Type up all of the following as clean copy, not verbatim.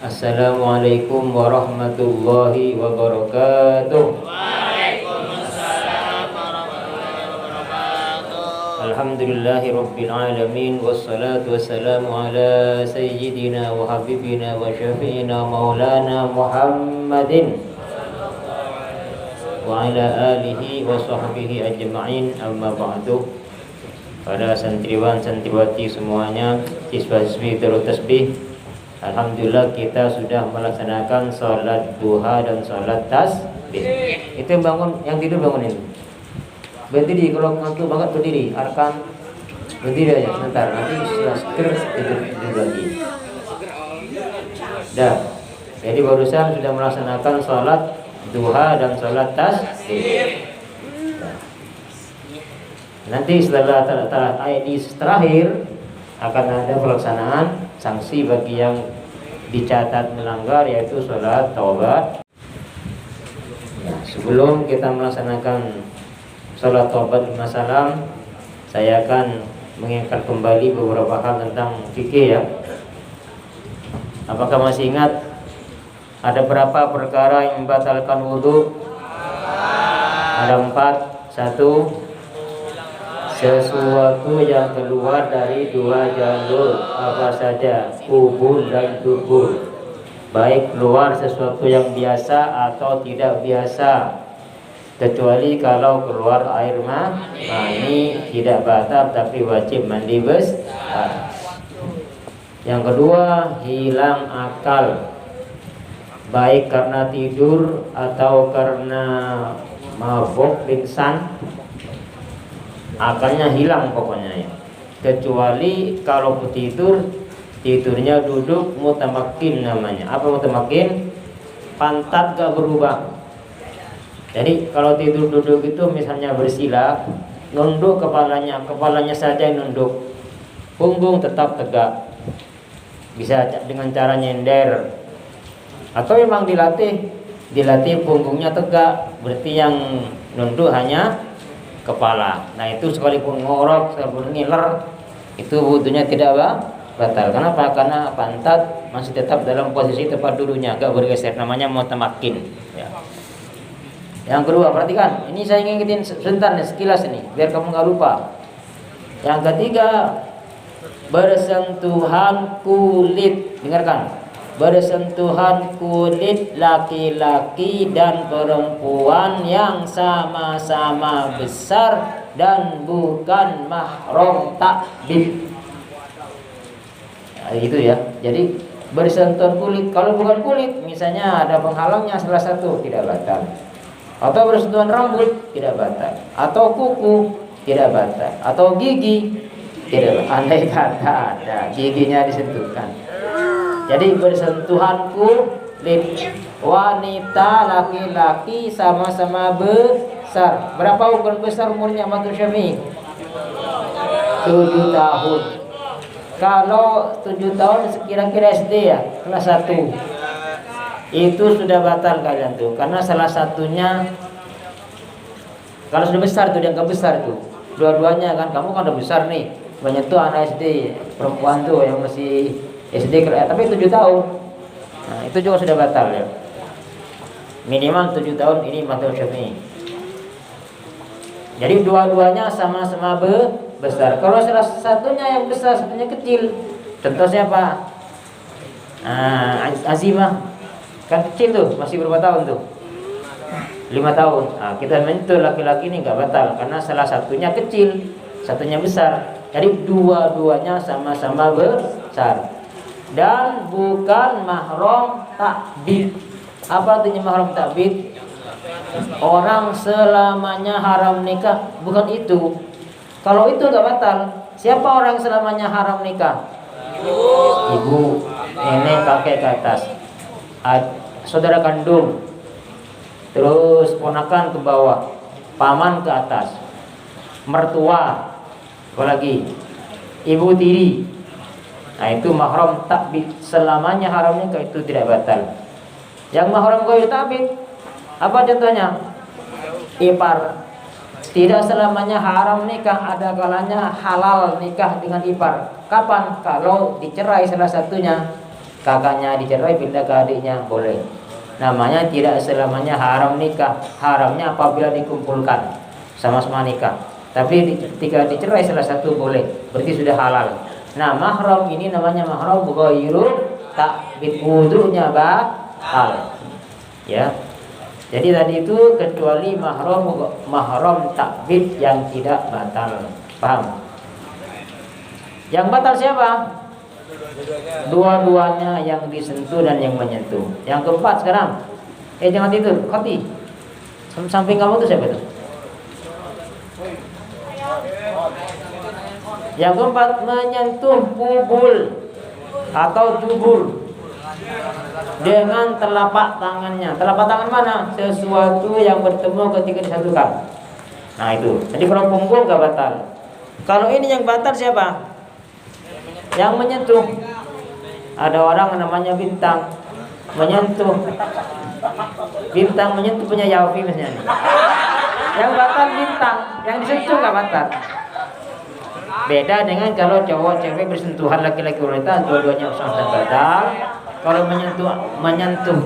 Assalamualaikum warahmatullahi wabarakatuh. Waalaikumsalam warahmatullahi wabarakatuh. Alhamdulillahi rabbil alamin. Wassalatu wassalamu ala sayyidina wa habibina wa syafi'ina maulana Muhammadin wa ala alihi wa sahbihi ajma'in. Amma ba'du. Para santriwan santriwati semuanya, siswa-siswi Darut Tasbih, alhamdulillah kita sudah melaksanakan sholat duha dan sholat tasbih. Itu yang bangun, yang tidur bangunin. Berdiri, kalau ngantuk banget berdiri. Arkan berdiri aja sebentar. Nanti setelah tidur lagi. Dah. Jadi barusan sudah melaksanakan sholat duha dan sholat tasbih. Nanti setelah ayat terakhir akan ada pelaksanaan sanksi bagi yang dicatat melanggar, yaitu sholat taubat. Sebelum kita melaksanakan sholat taubat 5 salam, saya akan mengingat kembali beberapa hal tentang fikih ya. Apakah masih ingat ada berapa perkara yang membatalkan wudhu? Ada 4. 1, sesuatu yang keluar dari 2 jalur, apa saja, kubur dan dubur. Baik keluar sesuatu yang biasa atau tidak biasa, kecuali kalau keluar air mani tidak batal tapi wajib mandi besar. Yang kedua, hilang akal, baik karena tidur atau karena mabuk pingsan. Akalnya hilang pokoknya ya. Kecuali kalau tidur, tidurnya duduk mutamakin namanya. Apa mutamakin? Pantat gak berubah. Jadi kalau tidur duduk itu misalnya bersila, nunduk kepalanya saja yang nunduk, punggung tetap tegak. Bisa dengan cara nyender, atau memang dilatih punggungnya tegak, berarti yang nunduk hanya kepala. Nah itu sekalipun ngorok, sekalipun ngiler, itu wudunya tidak batal. Kenapa? Karena pantat masih tetap dalam posisi tempat dulunya, agak bergeser. Namanya mutamakin ya. Yang kedua, perhatikan, ini saya ingetin sebentar nih, sekilas ini biar kamu nggak lupa. Yang ketiga, bersentuhan kulit. Dengarkan, bersentuhan kulit laki-laki dan perempuan yang sama-sama besar dan bukan mahram takbir. Nah, gitu ya. Jadi bersentuhan kulit, kalau bukan kulit, misalnya ada penghalangnya salah satu, tidak batal. Atau bersentuhan rambut, tidak batal. Atau kuku, tidak batal. Atau gigi, tidak batal. Andai kata ada giginya disentuhkan. Jadi bersentuhan kulit, wanita laki-laki sama-sama besar. Berapa ukuran besar umurnya Matur Syami? 7 tahun. Kalau 7 tahun kira-kira SD ya, kelas 1. Itu sudah batal kalian tuh, karena salah satunya kalau sudah besar tuh, dianggap besar tuh. Dua-duanya kan, kamu kan udah besar nih. Banyak tuh anak SD, perempuan tuh yang masih SD tapi 7 tahun. Nah, itu juga sudah batal ya. Minimal 7 tahun ini Matur Syafi'i. Jadi dua-duanya sama-sama besar. Kalau salah satunya yang besar, satunya kecil. Contoh siapa? Azimah. Kan kecil tuh, masih berapa tahun tuh? 5 tahun. Nah, kita menyentuh laki-laki ini enggak batal karena salah satunya kecil, satunya besar. Jadi dua-duanya sama-sama besar. Dan bukan mahram takbir. Apa artinya mahram takbir? Orang selamanya haram nikah, bukan itu. Kalau itu enggak batal. Siapa orang selamanya haram nikah? Ibu, nenek, kakek ke atas, saudara kandung, terus ponakan ke bawah, paman ke atas, mertua, apalagi ibu tiri. Nah itu mahram takbir, selamanya haram nikah, itu tidak batal. Yang mahram ghair takbir, apa contohnya? Ipar. Tidak selamanya haram nikah, ada kalanya halal nikah dengan ipar. Kapan? Kalau dicerai salah satunya. kakaknya dicerai pindah ke adiknya boleh. Namanya tidak selamanya haram nikah. Haramnya apabila dikumpulkan sama-sama nikah. Tapi ketika dicerai salah satu boleh, berarti sudah halal. Nah, mahram ini namanya mahram ghairu takbit, wudunya batal. Ya. Jadi tadi itu kecuali mahram takbit yang tidak batal. Paham? Yang batal siapa? Dua-duanya, yang disentuh dan yang menyentuh. Yang keempat sekarang. Jangan tidur, Khati. Samping kamu tuh siapa tuh? Yang keempat, menyentuh kubul atau dubur dengan telapak tangannya. Telapak tangan mana? Sesuatu yang bertemu ketika disatukan. Nah itu. Jadi kalau punggung gak batal. Kalau ini yang batal siapa? Yang menyentuh. Ada orang namanya Bintang menyentuh. Bintang menyentuh punya Yafi misalnya. Yang batal Bintang, yang disentuh gak batal. Beda dengan kalau cowok cewek bersentuhan, laki-laki wanita dua-duanya sama batal. Kalau menyentuh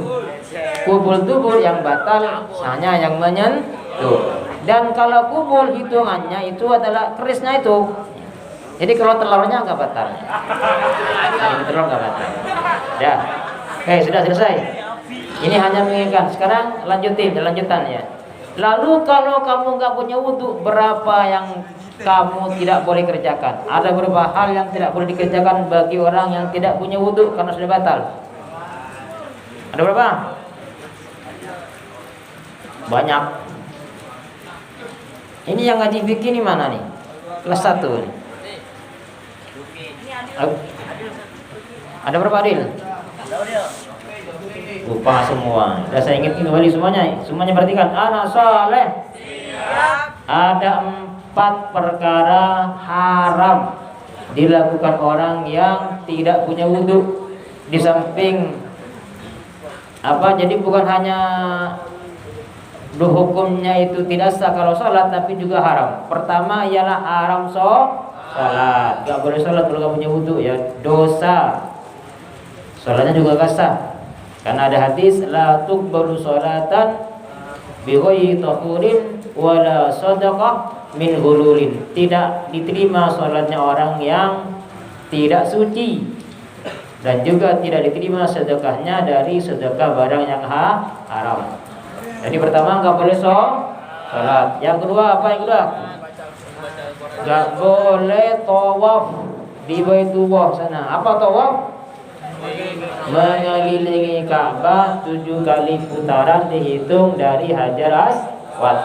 kubul dubur yang batal hanya yang menyentuh. Dan kalau kubul hitungannya itu adalah kerisnya itu. Jadi kalau telurnya nggak batal. Ini telur nggak batal. Ya, sudah selesai. Ini hanya mengingatkan. Sekarang lanjutan ya. Lalu kalau kamu nggak punya wudhu, berapa yang kamu tidak boleh kerjakan? Ada beberapa hal yang tidak boleh dikerjakan bagi orang yang tidak punya wudhu karena sudah batal. Ada berapa? Banyak. Ini yang ngaji fikih ini mana nih? Kelas 1 nih. Ada berapa Adil? Lupa semua. Sudah saya ingat kembali semuanya. Semuanya perhatikan. Anak soleh. Ada 4 perkara haram dilakukan orang yang tidak punya wudhu. Di samping jadi bukan hanya hukumnya itu tidak sah kalau sholat, tapi juga haram. Pertama ialah haram sholat. Gak boleh sholat kalau gak punya wudhu ya, dosa. Sholatnya juga gak sah. Karena ada hadis la tuqbalu sholatan bi ghairi tahurin wala shadaqah min ghululin. Tidak diterima sholatnya orang yang tidak suci, dan juga tidak diterima sedekahnya dari sedekah barang yang haram. Jadi pertama nggak boleh sholat. Yang kedua apa yang kedua? Nggak boleh tawaf di Baitullah sana. Apa tawaf? Mengelilingi Ka'bah 7 kali putaran dihitung dari Hajar Aswad.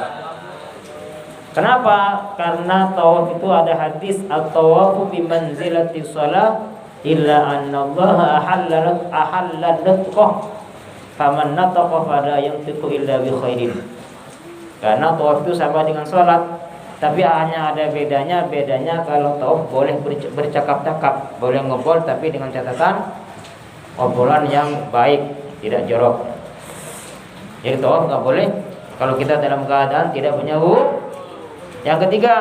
Kenapa? Karena tawaf itu ada hadis at-tawafu bi manzilati shalah illa anna Allah ahalla nutqah faman nataqa fala yantiqu illa bi khairin. Karena tawaf itu sama dengan salat, tapi hanya ada bedanya kalau tawaf boleh bercakap-cakap, boleh ngobrol, tapi dengan catatan obrolan yang baik, tidak jorok. Jadi tawaf nggak boleh kalau kita dalam keadaan tidak punya wudhu. Yang ketiga,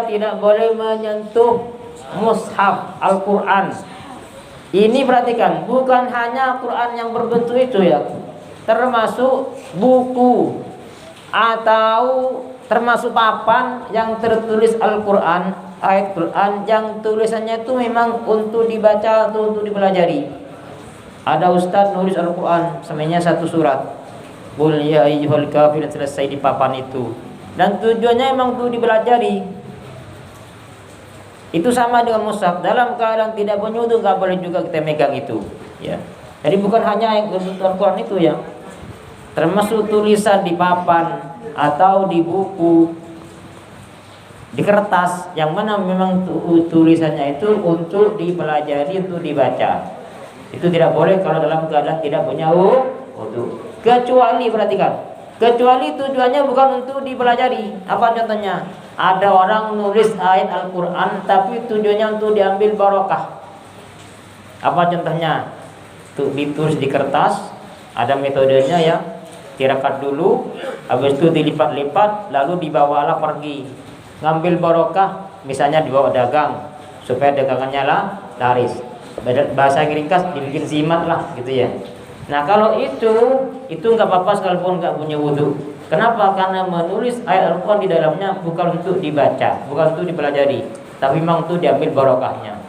tidak boleh menyentuh mushaf Al-Quran. Ini perhatikan, bukan hanya Quran yang berbentuk itu ya, termasuk buku atau termasuk papan yang tertulis Al-Quran, ayat Quran yang tulisannya itu memang untuk dibaca atau untuk dipelajari. Ada ustadz nulis Al-Quran semuanya 1 surat, Qul ya ayyuhal kafirun, selesai di papan itu, dan tujuannya memang untuk dipelajari. Itu sama dengan mushaf. Dalam keadaan tidak punya wudhu nggak boleh juga kita megang itu ya. Jadi bukan hanya yang Al-Quran itu ya, termasuk tulisan di papan atau di buku, di kertas, yang mana memang tulisannya itu untuk dipelajari, untuk dibaca. Itu tidak boleh kalau dalam keadaan tidak punya wudhu. Kecuali, perhatikan, kecuali tujuannya bukan untuk dipelajari. Apa contohnya? Ada orang nulis ayat Al-Quran tapi tujuannya untuk diambil barokah. Apa contohnya? Ditulis di kertas, Ada metodenya ya. Tirakat dulu, habis itu dilipat-lipat, lalu dibawalah pergi. Ngambil barokah, misalnya dibawa dagang, supaya dagangannya lah laris. Bahasa yang ringkas dibikin zimat lah gitu ya. Nah kalau itu nggak apa-apa sekalipun nggak punya wudhu. Kenapa? Karena menulis ayat Al-Quran di dalamnya bukan untuk dibaca, bukan untuk dipelajari, tapi memang untuk diambil barokahnya.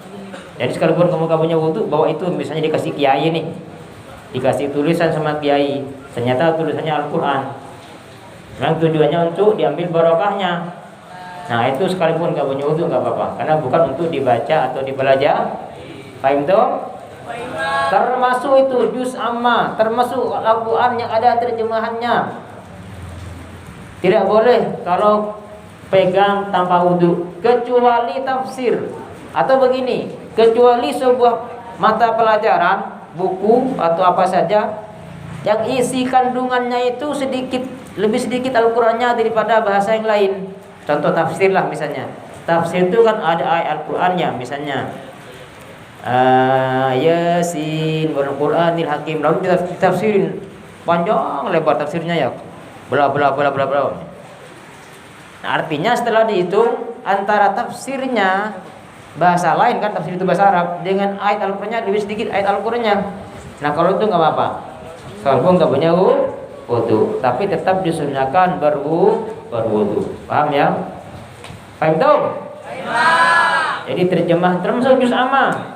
Jadi sekalipun kamu nggak punya wudhu, bawa itu, misalnya dikasih kiai nih, dikasih tulisan sama kiai, ternyata tulisannya Al-Quran, memang tujuannya untuk diambil barokahnya. Nah itu sekalipun nggak punya wudhu nggak apa-apa, karena bukan untuk dibaca atau dipelajari. Paham tuh? Termasuk itu juz amma, termasuk Al-Quran yang ada terjemahannya. Tidak boleh kalau pegang tanpa wudhu, kecuali tafsir. Atau begini, kecuali sebuah mata pelajaran, buku atau apa saja yang isi kandungannya itu lebih sedikit Al-Qurannya daripada bahasa yang lain. Contoh tafsir lah misalnya. Tafsir itu kan ada ayat Al-Qurannya, misalnya Yasin wal Qur'anil Hakim, lalu kita tafsirin panjang lebar tafsirnya ya, bla bla bla bla bla. Nah, artinya setelah dihitung antara tafsirnya bahasa lain, kan tafsir itu bahasa Arab, dengan ayat Al-Qur'annya lebih sedikit ayat Al-Qur'annya. Nah kalau itu nggak apa-apa, kalau nggak punya wudhu, tapi tetap disunahkan berwudhu. Paham ya? Paham tuh? Jadi terjemah termasuk juz amma.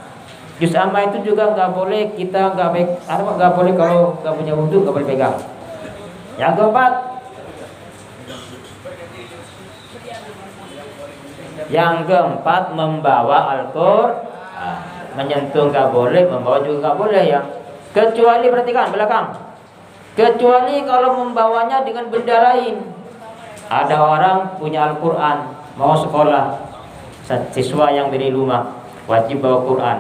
Juz amma itu juga nggak boleh kita nggak boleh kalau nggak punya wudhu, nggak boleh pegang. Yang keempat, membawa Al-Qur'an. Menyentuh nggak boleh, membawa juga nggak boleh ya. Kecuali perhatikan belakang. Kecuali kalau membawanya dengan benda lain. Ada orang punya Al-Qur'an, mau sekolah, siswa yang dari rumah wajib bawa Quran.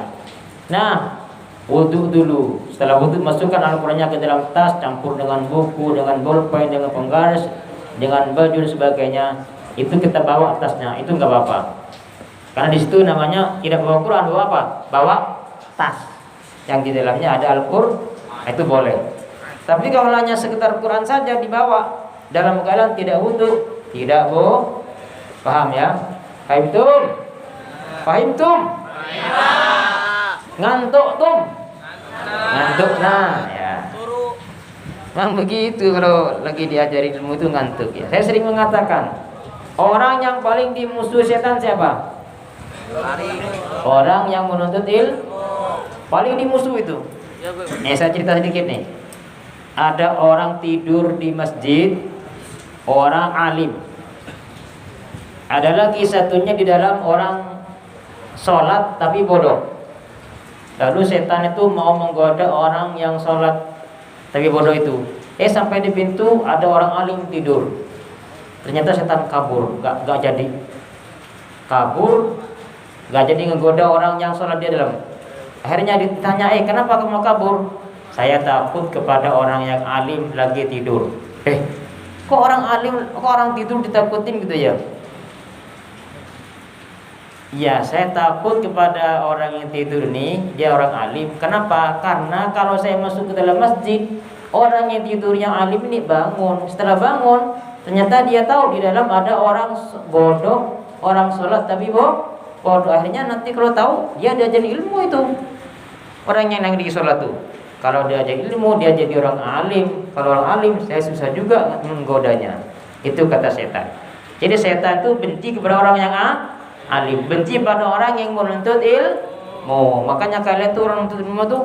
Nah, wudhu dulu. Setelah wudhu masukkan Al-Qur'annya ke dalam tas, campur dengan buku, dengan bolpen, dengan penggaris, dengan baju dan sebagainya. Itu kita bawa tasnya, itu nggak apa-apa. Karena di situ namanya tidak bawa Quran, bawa apa? Bawa tas yang di dalamnya ada Al-Qur'an, itu boleh. Tapi kalau hanya sekedar Quran saja dibawa dalam keadaan tidak wudhu, tidak boleh. Paham ya? Paham tum? Paham tum? Ngantuk tum? Ngantuk, nah ya. Memang begitu kalau lagi diajari ilmu itu ngantuk ya. Saya sering mengatakan, orang yang paling dimusuhi setan siapa? Orang yang menuntut ilmu paling dimusuhi itu. Saya cerita sedikit nih. Ada orang tidur di masjid, orang alim. Ada lagi satunya di dalam orang sholat tapi bodoh. Lalu setan itu mau menggoda orang yang sholat tapi bodoh itu. Sampai di pintu ada orang alim tidur. Ternyata setan kabur, gak jadi kabur, gak jadi ngegoda orang yang sholat dia dalam. Akhirnya ditanya, kenapa kamu kabur? Saya takut kepada orang yang alim lagi tidur. Kok orang tidur ditakutin gitu ya? Ya, saya takut kepada orang yang tidur nih, dia orang alim. Kenapa? Karena kalau saya masuk ke dalam masjid, orang yang tidur yang alim ini bangun. Setelah bangun, ternyata dia tahu di dalam ada orang bodoh, orang sholat tapi bodoh. Akhirnya nanti kalau tahu, dia diajari ilmu itu. Orang yang lagi sholat tuh, kalau diajari ilmu, dia jadi orang alim. Kalau orang alim, saya susah juga menggodanya. Itu kata setan. Jadi setan itu benci kepada orang yang alim, benci pada orang yang menuntut ilmu. Makanya kalian tuh orang menuntut ilmu tuh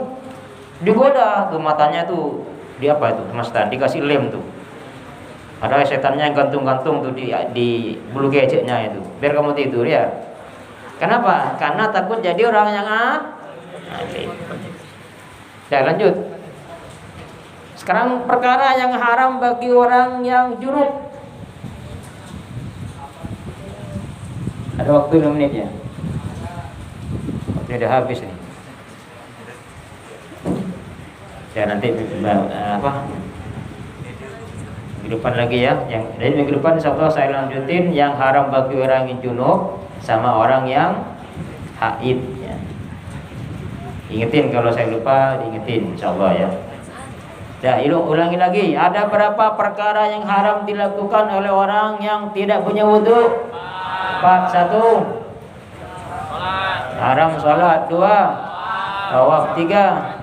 digoda tuh, matanya tuh di apa itu, Mas Tan, dikasih lem tuh. Ada setannya yang gantung-gantung tuh di bulu keceknya itu, biar kamu tidur ya. Kenapa? Karena takut jadi orang yang alim. Ya, lanjut. Sekarang perkara yang haram bagi orang yang junub. Ada waktu 5 menit ya. Waktu udah habis nih. Ya nanti minggu depan lagi ya. Jadi minggu depan insyaallah saya lanjutin yang haram bagi orang yang junub sama orang yang haid ya. Ingetin kalau saya lupa, ingetin insyaallah ya. Dah, ulangi lagi. Ada berapa perkara yang haram dilakukan oleh orang yang tidak punya wudu? 4. 1. Haram sholat. 2. Tawaf. 3.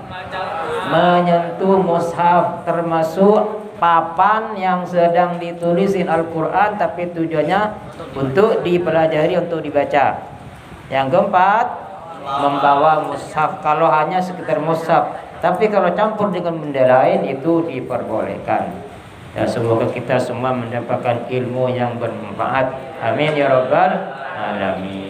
Menyentuh mushaf, termasuk papan yang sedang ditulisin Al-Quran tapi tujuannya untuk dipelajari, untuk dibaca. Yang keempat, membawa mushaf. Kalau hanya sekitar mushaf, tapi kalau campur dengan benda lain itu diperbolehkan. Ya, semoga kita semua mendapatkan ilmu yang bermanfaat. Amin ya rabbal alamin.